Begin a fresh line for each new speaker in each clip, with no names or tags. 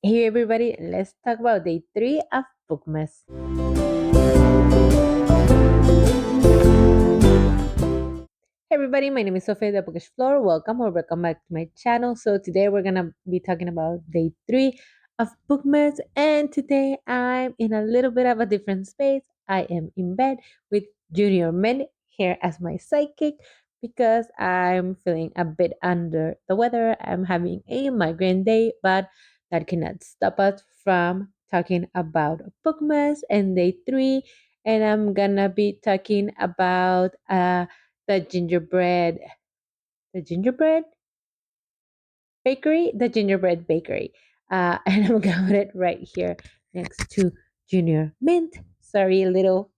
Hey everybody, let's talk about day 3 of Bookmas. Hey everybody, my name is Sophia the Bookish Floor. Welcome or welcome back to my channel. So today we're gonna be talking about day 3 of Bookmas, and today I'm in a little bit of a different space. I am in bed with Junior Men here as my sidekick because I'm feeling a bit under the weather. I'm having a migraine day, but that cannot stop us from talking about Bookmas and day 3. And I'm gonna be talking about the gingerbread the gingerbread the gingerbread bakery, and I'm gonna put it right here next to Junior Mint. Sorry, little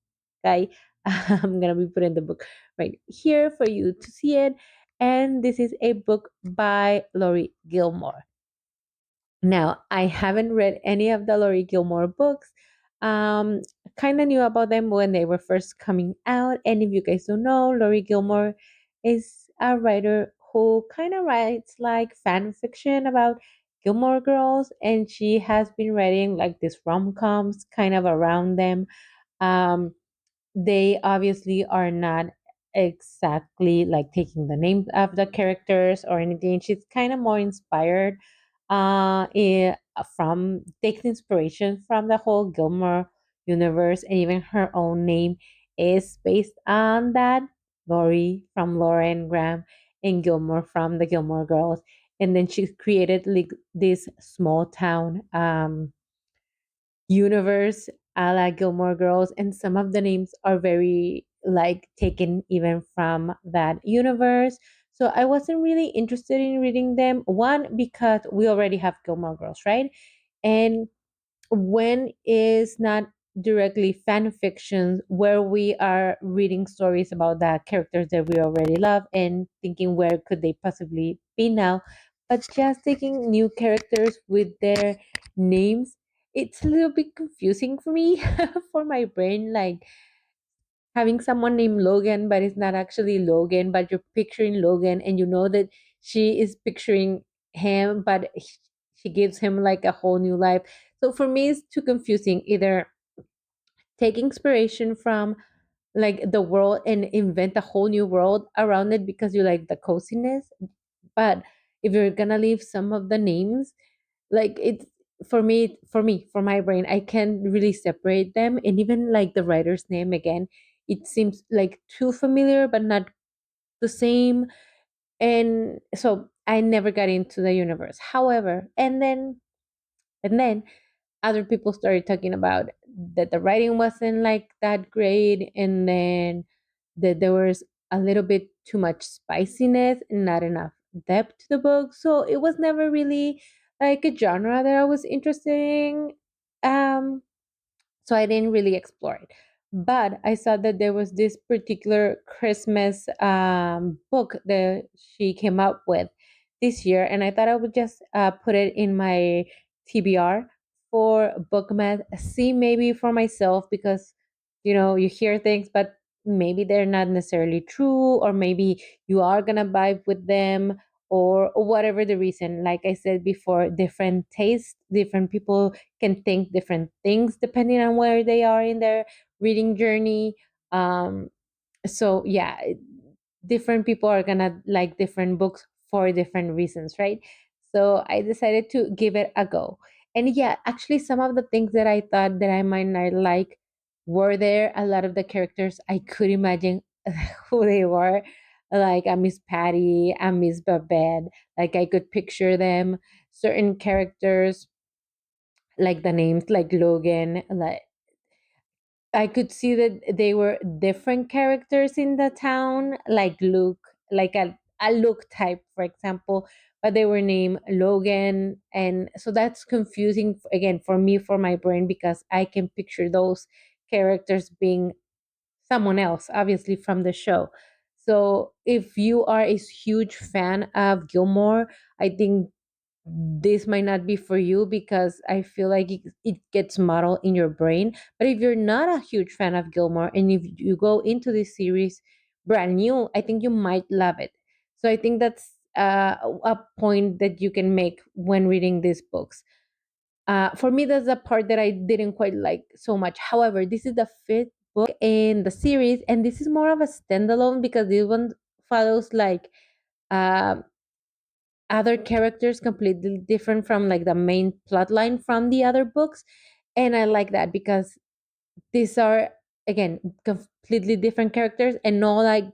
guy. I'm gonna be putting the book right here for you to see it, and this is a book by Laurie Gilmore. Now, I haven't read any of the Laurie Gilmore books. Um, kind of knew about them when they were first coming out. And if you guys don't know, Laurie Gilmore is a writer who kind of writes like fan fiction about Gilmore Girls, and she has been writing like these rom coms kind of around them. Um, they obviously are not exactly like taking the names of the characters or anything. She's kind of more inspired from taking inspiration from the whole Gilmore universe, and even her own name is based on that. Lori from Lauren Graham and Gilmore from the Gilmore Girls. And then she created like this small town universe a la Gilmore Girls, and some of the names are very like taken even from that universe. So I wasn't really interested in reading them. One, because we already have Gilmore Girls, right? And when is not directly fan fictions where we are reading stories about the characters that we already love and thinking where could they possibly be now, but just taking new characters with their names, it's a little bit confusing for me for my brain, like having someone named Logan but it's not actually Logan, but you're picturing Logan and you know that she is picturing him, but she gives him like a whole new life. So for me it's too confusing. Either take inspiration from like the world and invent a whole new world around it because you like the coziness, but if you're gonna leave some of the names, like it's for my brain, I can't really separate them. And even like the writer's name again, it seems like too familiar but not the same. And so I never got into the universe. However, and then other people started talking about that the writing wasn't like that great, and then that there was a little bit too much spiciness and not enough depth to the book. So it was never really like a genre that I was interested in. Um, so I didn't really explore it. But I saw that there was this particular Christmas book that she came up with this year, and I thought I would just put it in my TBR for Bookmas, see maybe for myself, because you hear things, but maybe they're not necessarily true, or maybe you are gonna vibe with them, or whatever the reason. Like I said before, different tastes, different people can think different things depending on where they are in their reading journey. Um, so yeah, different people are gonna like different books for different reasons, right? So I decided to give it a go. And yeah, actually some of the things that I thought that I might not like were there. A lot of the characters I could imagine who they were, like a Miss Patty, a Miss Babette. Like I could picture them. Certain characters, like the names like Logan, like I could see that they were different characters in the town, like Luke, like a Luke type, for example, but they were named Logan. And so that's confusing again for me, for my brain, because I can picture those characters being someone else, obviously from the show. So if you are a huge fan of Gilmore, I think this might not be for you, because I feel like it gets muddled in your brain. But if you're not a huge fan of Gilmore and if you go into this series brand new, I think you might love it. So I think that's a point that you can make when reading these books. For me, that's the part that I didn't quite like so much. However, this is the fifth book in the series, and this is more of a standalone because this one follows like uh, other characters completely different from like the main plot line from the other books. And I like that because these are, again, completely different characters, and not like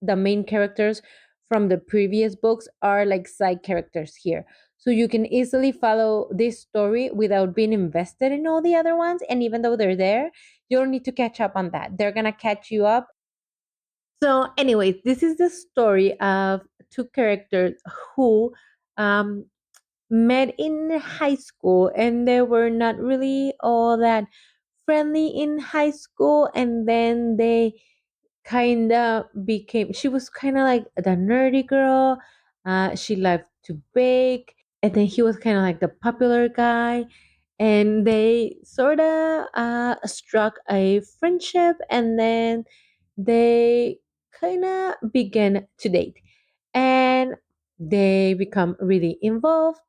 the main characters from the previous books are like side characters here. So you can easily follow this story without being invested in all the other ones. And even though they're there, you don't need to catch up on that. They're going to catch you up. So, anyways, this is the story of two characters who um, met in high school, and they were not really all that friendly in high school. And then they kind of became, she was kind of like the nerdy girl. She loved to bake, and then he was kind of like the popular guy. And they sort of struck a friendship, and then they kind of began to date, and they become really involved,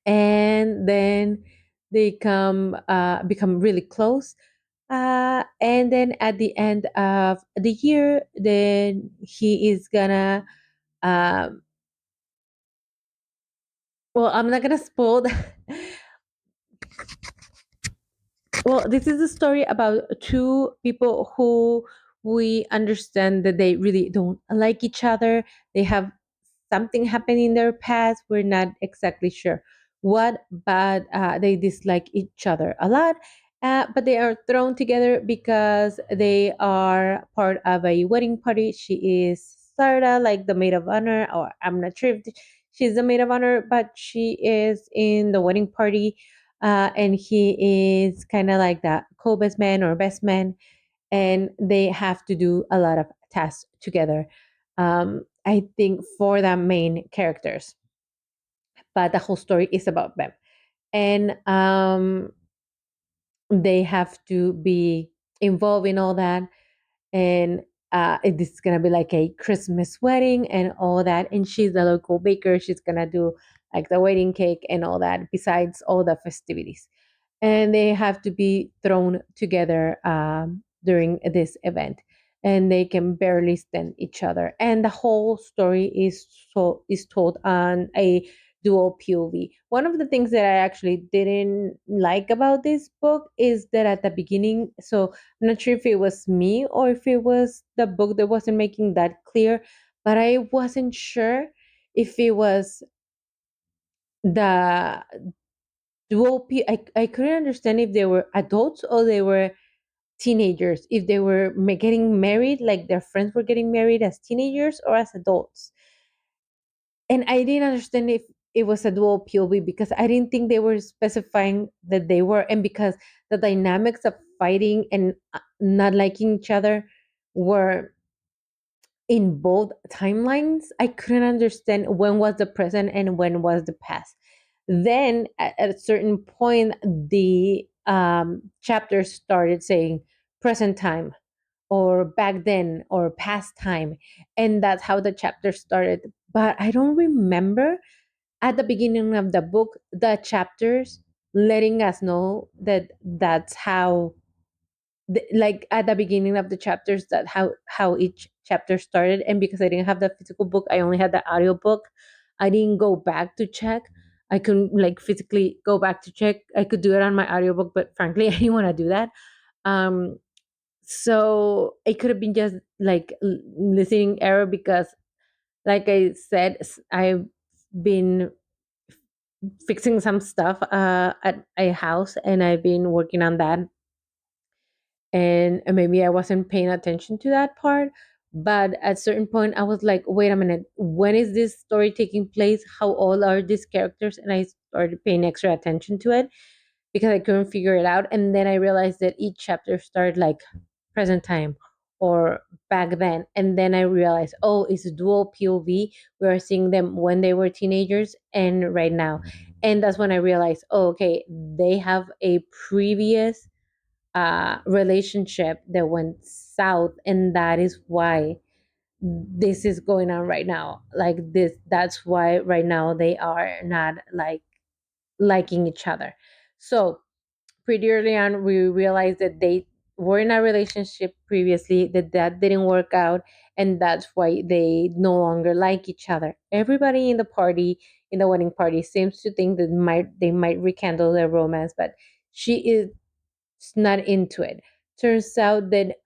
and then they become really close. And then at the end of the year, then he is gonna um, well, I'm not gonna spoil well, this is a story about two people who we understand that they really don't like each other. They have something happened in their past. We're not exactly sure what, but they dislike each other a lot. But they are thrown together because they are part of a wedding party. She is Sarda, like the maid of honor, or I'm not sure if she's the maid of honor, but she is in the wedding party. And he is kind of like the co-best man or best man, and they have to do a lot of tasks together. I think for the main characters, but the whole story is about them, and they have to be involved in all that. And this is gonna be like a Christmas wedding and all that. And she's the local baker. She's gonna do like the wedding cake and all that, besides all the festivities, and they have to be thrown together during this event, and they can barely stand each other. And the whole story is told on a dual POV. One of the things that I actually didn't like about this book is that at the beginning, so I'm not sure if it was me or if it was the book that wasn't making that clear, but I wasn't sure if it was the I couldn't understand if they were adults or they were teenagers, if they were getting married, like their friends were getting married as teenagers or as adults. And I didn't understand if it was a dual POV because I didn't think they were specifying that they were, and because the dynamics of fighting and not liking each other were in both timelines. I couldn't understand when was the present and when was the past. Then at a certain point, the chapter started saying present time or back then or past time. And that's how the chapter started. But I don't remember at the beginning of the book the chapters letting us know that that's how like at the beginning of the chapters, that how each chapter started. And because I didn't have the physical book, I only had the audio book. I didn't go back to check. I couldn't like physically go back to check. I could do it on my audiobook, but frankly I didn't want to do that. um so it could have been just like listening error because, like I said, I've been fixing some stuff at a house, and I've been working on that, and maybe I wasn't paying attention to that part. But at certain point, I was like, "Wait a minute, when is this story taking place? How old are these characters?" And I started paying extra attention to it because I couldn't figure it out. And then I realized that each chapter started like present time or back then. And then I realized, oh, it's a dual POV. We are seeing them when they were teenagers and right now. And that's when I realized, oh, okay, they have a previous relationship that went south, and that is why this is going on right now. Like this, that's why right now they are not like liking each other. So pretty early on, we realized that they were in a relationship previously, that didn't work out, and that's why they no longer like each other. Everybody in the party, in the wedding party, seems to think that they might rekindle their romance, but she is not into it. Turns out that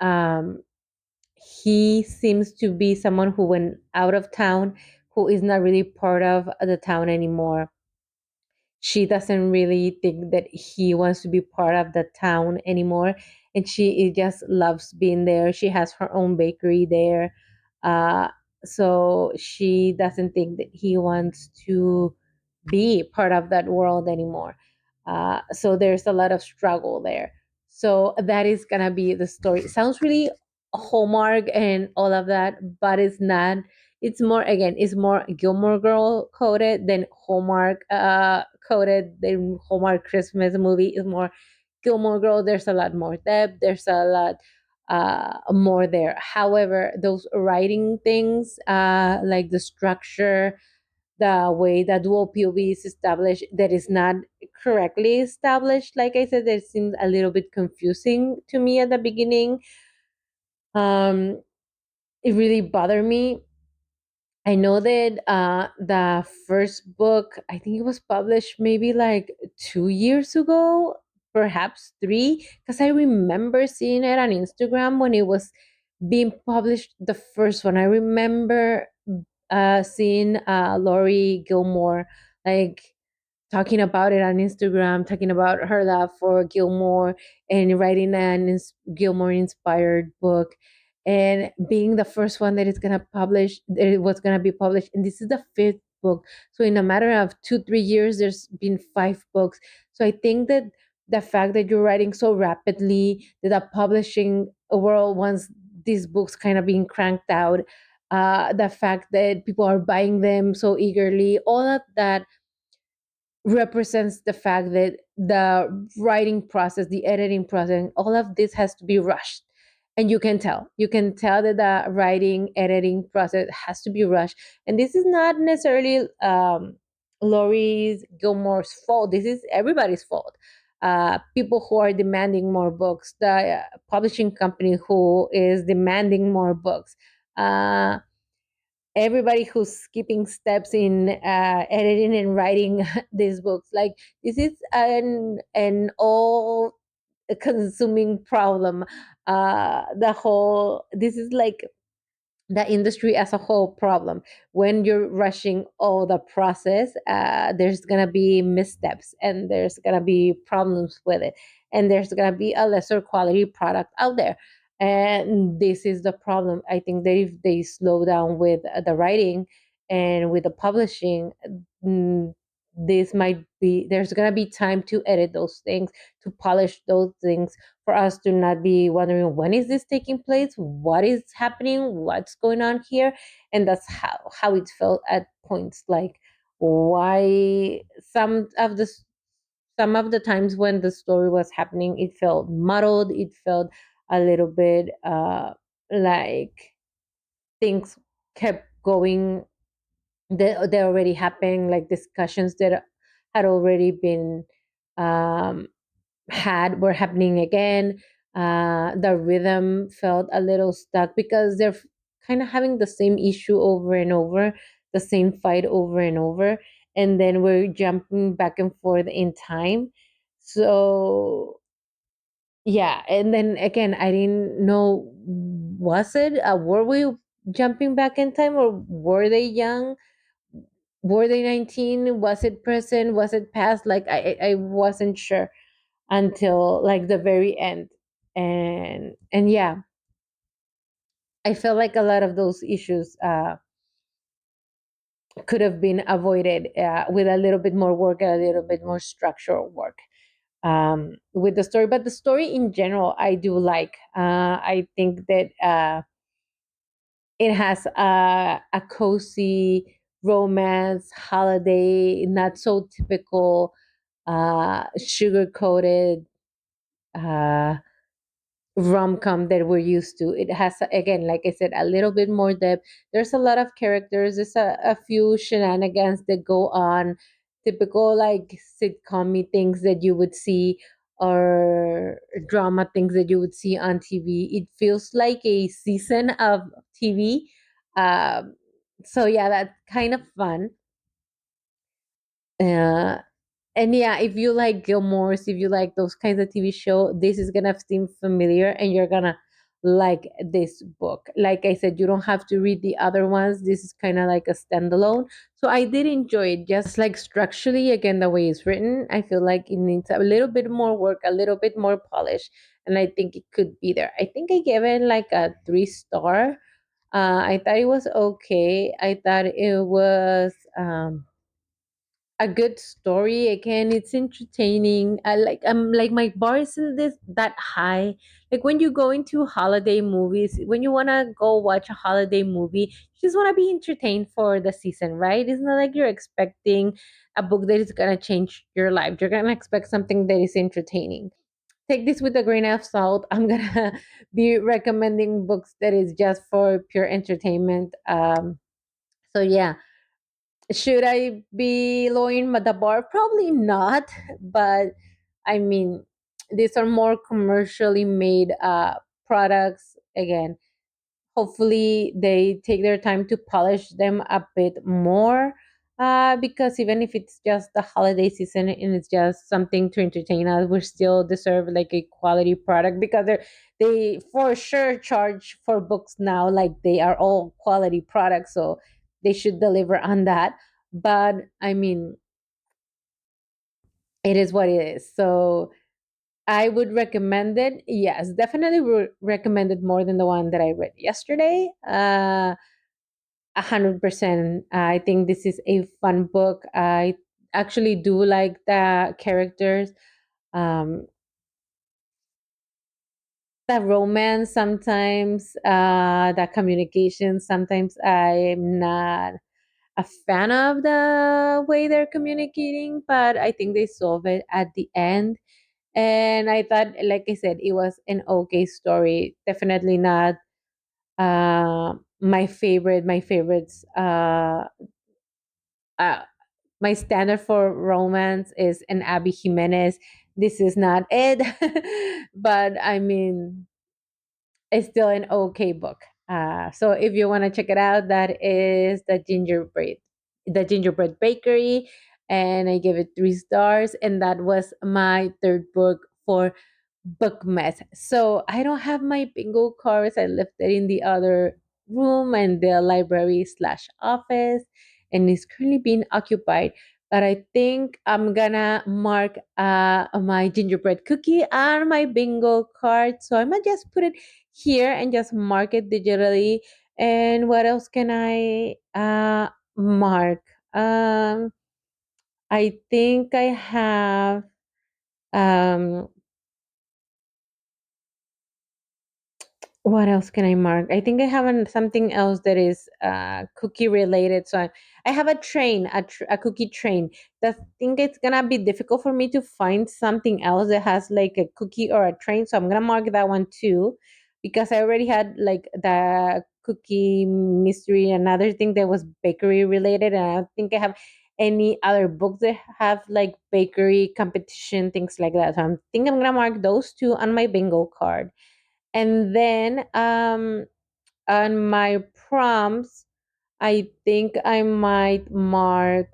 he seems to be someone who went out of town, who is not really part of the town anymore. She doesn't really think that he wants to be part of the town anymore, and just loves being there. She has her own bakery there. uh, so she doesn't think that he wants to be part of that world anymore. So there's a lot of struggle there. So that is gonna be the story. It sounds really Hallmark and all of that, but it's not. It's more, again, it's more Gilmore Girl coded than Hallmark coded. The Hallmark Christmas movie is more Gilmore Girl. There's a lot more depth. There's a lot more there. However, those writing things, like the structure, the way that dual POV is established, that is not correctly established. Like I said, it seems a little bit confusing to me at the beginning. It really bothered me. I know that the first book, I think it was published maybe like 2 years ago, perhaps three, because I remember seeing it on Instagram when it was being published, the first one. I remember seeing Lori Gilmore, like, talking about it on Instagram, talking about her love for Gilmore and writing Gilmore inspired book, and being the first one that is gonna publish, that it was gonna be published. And this is the fifth book. So in a matter of 2 3 years, there's been five books. So I think that the fact that you're writing so rapidly, that the publishing world wants these books kind of being cranked out, the fact that people are buying them so eagerly, all of that represents the fact that the writing process, the editing process, all of this has to be rushed. And you can tell that the writing editing process has to be rushed. And this is not necessarily Lori's Gilmore's fault. This is everybody's fault. People who are demanding more books, the publishing company who is demanding more books, uh, everybody who's skipping steps in editing and writing these books. Like, this is an all consuming problem. The whole This is like the industry as a whole problem. When you're rushing all the process, there's gonna be missteps, and there's gonna be problems with it, and there's gonna be a lesser quality product out there. And this is the problem. I think that if they slow down with the writing and with the publishing, mm, this might be there's gonna be time to edit those things, to polish those things, for us to not be wondering, when is this taking place, what is happening, what's going on here. And that's how it felt at points. Like, why some of the times when the story was happening, it felt muddled, it felt a little bit like things kept going, they already happened, like discussions that had already been um had were happening again. The rhythm felt a little stuck because they're kind of having the same issue over and over, the same fight over and over, and then we're jumping back and forth in time. So yeah, and then again, I didn't know, was it were we jumping back in time, or were they young? Were they 19? Was it present? Was it past? Like, I wasn't sure until like the very end. And yeah, I felt like a lot of those issues could have been avoided with a little bit more work and a little bit more structural work with the story. But the story in general, I do like. I think that it has a cozy romance holiday, not so typical sugar coated uh, rom-com that we're used to. It has, again, like I said, a little bit more depth. There's a lot of characters. There's a few shenanigans that go on, typical like sitcom things that you would see, or drama things that you would see on TV. It feels like a season of TV. Um, so yeah, that's kind of fun. Uh, and yeah, if you like Gilmore's, if you like those kinds of TV show, this is gonna seem familiar, and you're gonna like this book. Like I said, you don't have to read the other ones. This is kind of like a standalone. So I did enjoy it. Just like structurally, again, the way it's written, I feel like it needs a little bit more work, a little bit more polish, and I think it could be there. I think I gave it like a 3 star. I thought it was okay. I thought it was. A good story. Again, it's entertaining. I like my bar isn't this that high. Like when you go into holiday movies, when you want to go watch a holiday movie, you just want to be entertained for the season, right? It's not like you're expecting a book that is going to change your life. You're going to expect something that is entertaining. Take this with a grain of salt. I'm going to be recommending books that is just for pure entertainment. So yeah, should I be lowering the bar? Probably not. But I mean, these are more commercially made products. Again, hopefully they take their time to polish them a bit more, because even if it's just the holiday season and it's just something to entertain us, we still deserve like a quality product, because they for sure charge for books now like they are all quality products, so they should deliver on that. But I mean, it is what it is. So I would recommend it. Yes, definitely recommend it more than the one that I read yesterday. 100%. I think this is a fun book. I actually do like the characters, um, the romance sometimes, the communication. Sometimes I'm not a fan of the way they're communicating, but I think they solve it at the end. And I thought, like I said, it was an okay story. Definitely not my favorite. My favorites. Uh, my standard for romance is an Abby Jimenez. This is not it, but I mean, it's still an okay book. So if you want to check it out, that is the Gingerbread Bakery, and I gave it 3 stars, and that was my third book for Bookmas. So I don't have my bingo cards. I left it in the other room and the library slash office, and it's currently being occupied. But I think I'm gonna mark my gingerbread cookie on my bingo card. So I might just put it here and just mark it digitally. And what else can I mark? Um, I think I have. Um, What else can I mark? I think I have something else that is cookie related. So I have a train, a cookie train. I think it's gonna be difficult for me to find something else that has like a cookie or a train. So I'm gonna mark that one too, because I already had like the cookie mystery, another thing that was bakery related, and I don't think I have any other books that have like bakery competition things like that. So I think I'm gonna mark those two on my bingo card. And then on my prompts, I think I might mark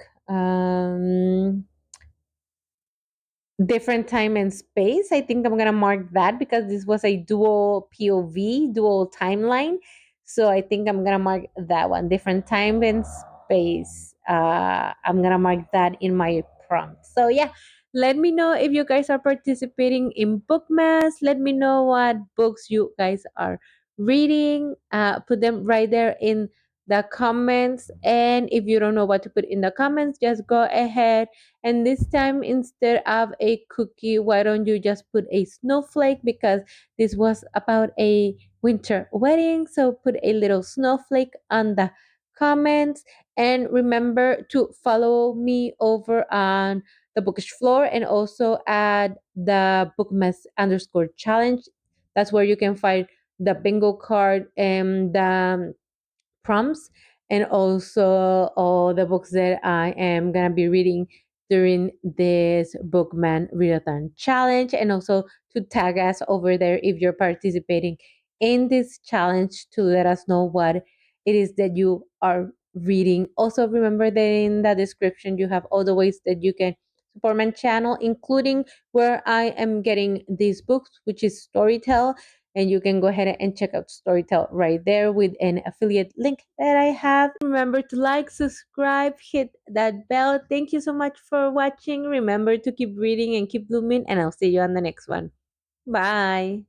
different time and space. I think I'm gonna mark that because this was a dual POV, dual timeline. So I think I'm gonna mark that one, different time and space. I'm gonna mark that in my prompt. So yeah, let me know if you guys are participating in Bookmas. Let me know what books you guys are reading. Put them right there in the comments. And if you don't know what to put in the comments, just go ahead, and this time, instead of a cookie, why don't you just put a snowflake? Because this was about a winter wedding. So put a little snowflake on the comments. And remember to follow me over on the Bookish floor, and also add the Bookmas underscore challenge. That's where you can find the bingo card and the prompts, and also all the books that I am gonna be reading during this Bookman Readathon challenge, and also to tag us over there if you're participating in this challenge to let us know what it is that you are reading. Also, remember that in the description you have all the ways that you can support my channel, including where I am getting these books, which is Storytel. And you can go ahead and check out Storytel right there with an affiliate link that I have. Remember to like, subscribe, hit that bell. Thank you so much for watching. Remember to keep reading and keep blooming, and I'll see you on the next one. Bye.